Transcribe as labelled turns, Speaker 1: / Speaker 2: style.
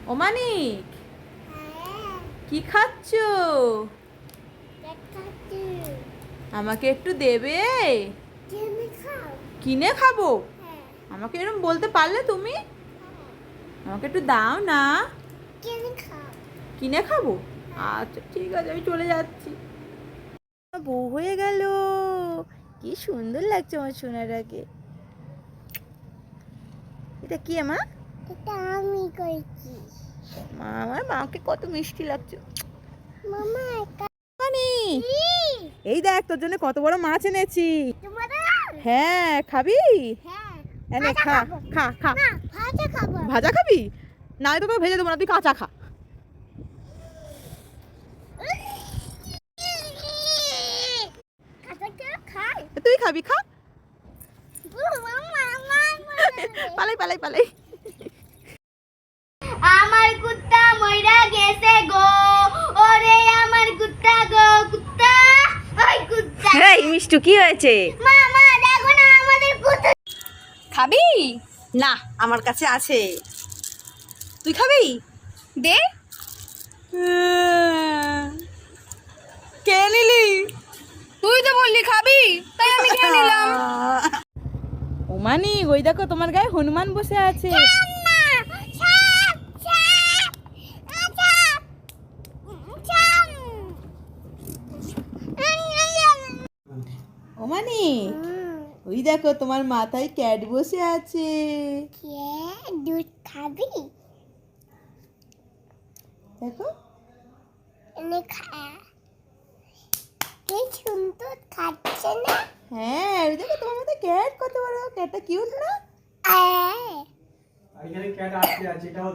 Speaker 1: ও মানিক, কি খাচ্ছ? আমাকে একটু দেবে? কিনে খাবো? আমাকে এরকম বলতে পারলে তুমি? আমাকে একটু দাও না। কিনে খাবো? আচ্ছা ঠিক আছে, আমি চলে যাচ্ছি। বউ হয়ে গেল, কি সুন্দর লাগছে আমার সোনাটাকে। এটা কি মা?
Speaker 2: এটা আমি করেছি।
Speaker 1: মা, আমার মাকে কত মিষ্টি লাগছে।
Speaker 2: মামা
Speaker 1: মানে এই দেখ, তোর জন্য কত বড় মাছ এনেছি। হ্যাঁ, খাবি? এনে খা খা খা।
Speaker 2: ভাজা খাবো।
Speaker 1: ভাজা খাবি? না, তোকে ভেজে দেবো না, তুই কাঁচা খা। তুই খাবি, খা। পালাই পালাই পালাই।
Speaker 2: আমার কুত্তা মইরা গেছে গো, ওরে আমার কুত্তা গো, কুত্তা ওই কুত্তা।
Speaker 1: এই মিষ্টু, কি হয়েছে?
Speaker 2: মামা দেখো না আমাদের কুত্তা।
Speaker 1: খাবি? না, আমার কাছে আছে। তুই খাবি?
Speaker 2: দে।
Speaker 1: কে নিলি?
Speaker 2: তুই তো বললি খাবি, তাই আমি খেয়ে নিলাম।
Speaker 1: ও মানি, ওই দেখো তোমার গায়ে হনুমান বসে আছে। ও মানি, ওই দেখো তোমার মাথায় ক্যাট বসে আছে।
Speaker 2: দুধ খাবি?
Speaker 1: দেখো।
Speaker 2: এনে খা। কি সুন্দর খাচ্ছে না?
Speaker 1: হ্যাঁ, ওই দেখো তোমার মাথায় ক্যাট, কত বড় ক্যাটটা, কিউট না?
Speaker 2: আয়
Speaker 3: এখানে ক্যাট আটকে আছে, এটাও